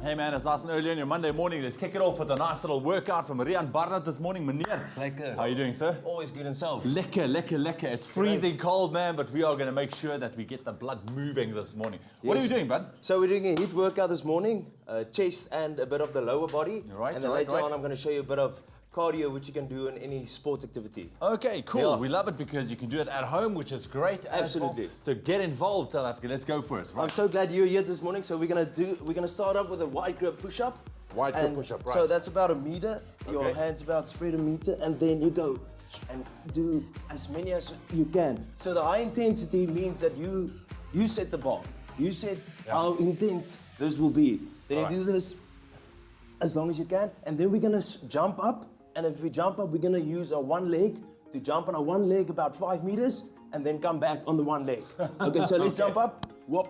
Hey man, it's nice and early on your Monday morning. Let's kick it off with a nice little workout from Riaan Barnard this morning. Meneer, Lekker. how are you doing, sir? Always good and self. Lekker, lekker, lekker. It's freezing cold, man, but we are going to make sure that we get the blood moving this morning. What are you doing, bud? So we're doing a HIIT workout this morning, chest and a bit of the lower body. Right, and then later on I'm going to show you a bit of cardio which you can do in any sport activity. Okay, cool. Yeah. We love it because you can do it at home, which is great. Absolutely. So get involved, South Africa. Let's go for it. Right. I'm so glad you're here this morning. So we're gonna start up with a wide grip push-up. Wide grip push-up, right. So that's about a meter. Your Okay. hands about spread a meter, and then you go and do as many as you can. So the high intensity means that you set the bar. You set how intense this will be. Then you do this as long as you can, and then we're gonna jump up. And if we jump up, we're gonna use our one leg to jump on our one leg about 5 meters, and then come back on the one leg. Okay, so let's jump up. Whoop.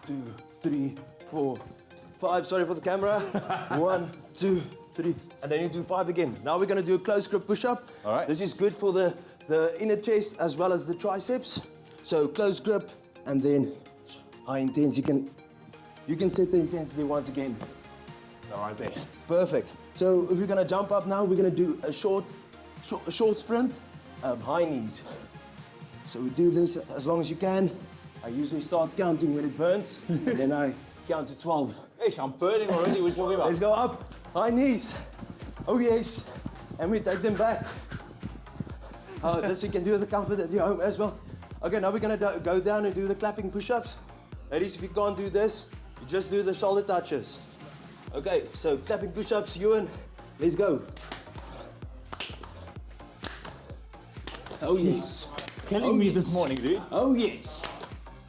2, 3, 4, 5. Sorry for the camera. 1, 2, 3, and then you do 5 again. Now we're gonna do a close grip push-up. All right. This is good for the inner chest as well as the triceps. So close grip, and then high intensity. You can set the intensity once again. Right there. Perfect. So if we're gonna jump up now, we're gonna do a short sprint, high knees. So we do this as long as you can. I usually start counting when it burns, and then I count to 12. Hey, I'm burning already. We're talking about. Let's go up, high knees. Oh yes, and we take them back. This you can do at the comfort at your home as well. Okay, now we're gonna go down and do the clapping push-ups. Ladies, if you can't do this, you just do the shoulder touches. Okay, so clapping push-ups, Ewan, let's go. Oh yes. Killing me this morning, dude. Oh yes.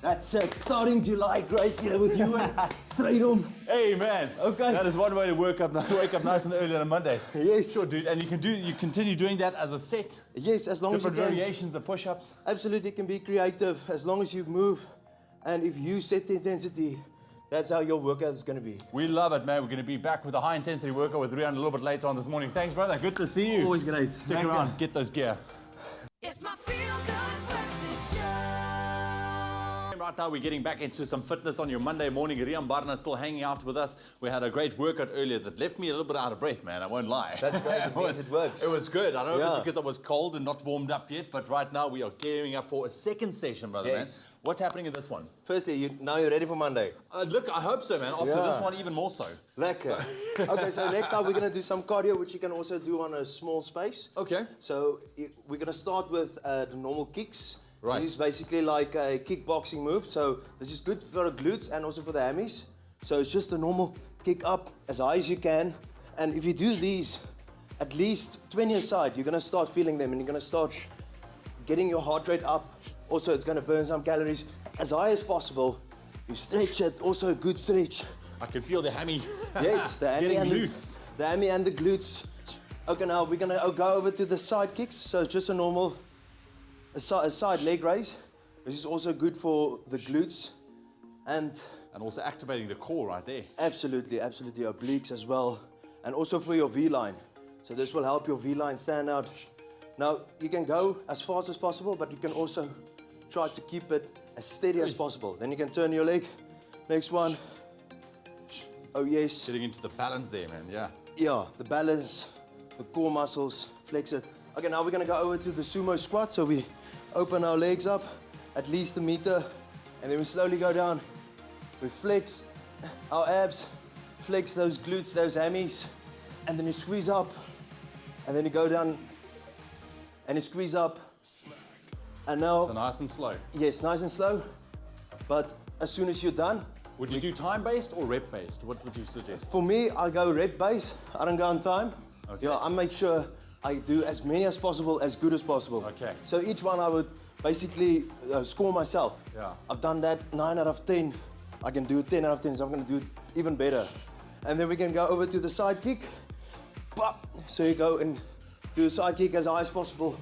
That's it. Starting July great here with Ewan. Straight on. Hey man. Okay. That is one way to wake up nice and early on a Monday. Yes. Sure, dude. And you continue doing that as a set. Yes, as long as you Different can. variations of push-ups. Absolutely, it can be creative as long as you move, and if you set the intensity, that's how your workout is going to be. We love it, man. We're going to be back with a high-intensity workout with Riaan a little bit later on this morning. Thanks, brother. Good to see you. Always great. Stick Thank around. you. Get those gear. It's my feel-good breakfast show. Right now, we're getting back into some fitness on your Monday morning. Riaan Barnard still hanging out with us. We had a great workout earlier that left me a little bit out of breath, man. I won't lie. That's great. It means it works. It was good. I don't know if Yeah. it's because I was cold and not warmed up yet, but right now we are gearing up for a second session, brother, Yes. man. What's happening in this one? Firstly, now you're ready for Monday. Look, I hope so, man. After Yeah. this one, even more so. Lekker. Okay, so next up we're going to do some cardio, which you can also do on a small space. Okay. So we're going to start with the normal kicks. Right. This is basically like a kickboxing move. So this is good for the glutes and also for the hammies. So it's just a normal kick up as high as you can. And if you do these at least 20 a side, you're going to start feeling them and you're going to start getting your heart rate up. Also, it's going to burn some calories as high as possible. You stretch it, also a good stretch. I can feel the hammy. Yes, the hammy Getting and loose. The hammy and the glutes. Okay, now we're gonna go over to the side kicks. So it's just a normal a side leg raise. This is also good for the glutes and And also activating the core right there. absolutely obliques as well, and also for your V-line. So this will help your V-line stand out. Now you can go as fast as possible, but you can also try to keep it as steady as possible. Then you can turn your leg. Next one. Oh yes. Getting into the balance there, man. Yeah. Yeah, the balance, the core muscles, flex it. Okay, now we're gonna go over to the Sumo Squat. So we open our legs up at least a meter, and then we slowly go down. We flex our abs, flex those glutes, those hammies, and then you squeeze up, and then you go down, and you squeeze up. And now, So nice and slow. yes, nice and slow, but as soon as you're done, Would you do time-based or rep-based? What would you suggest? for me, I go rep base. I don't go on time. Okay. Yeah, I make sure I do as many as possible, as good as possible. Okay. So each one I would basically score myself. Yeah. I've done that 9 out of 10. I can do 10 out of 10, so I'm going to do it even better. And then we can go over to the side kick. Bop. So you go and do a side kick as high as possible.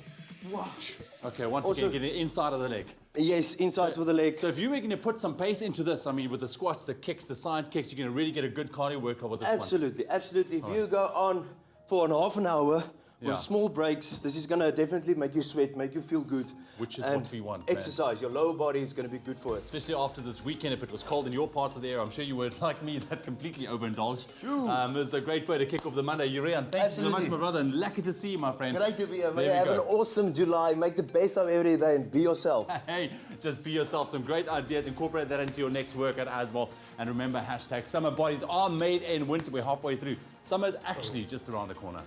Wash. Okay, once Also- again, getting inside of the leg. Yes, inside for the leg. So if you were going to put some pace into this, I mean, with the squats, the kicks, the side kicks, you're going to really get a good cardio workout with this one. Absolutely. If you go on for half an hour Yeah. with small breaks. This is gonna definitely make you sweat, make you feel good. Which is and what we want, man. Exercise, your lower body is gonna be good for it. Especially after this weekend, if it was cold in your parts of the area, I'm sure you weren't like me that completely overindulged. It was a great way to kick off the Monday. Riaan, thank you so much, Absolutely. my brother, and lucky to see you, my friend. Great to be here. There we Have go. an awesome July. Make the best of every day and be yourself. Hey, just be yourself. Some great ideas. Incorporate that into your next workout as well. And remember, hashtag summer bodies are made in winter. We're halfway through. Summer's actually just around the corner.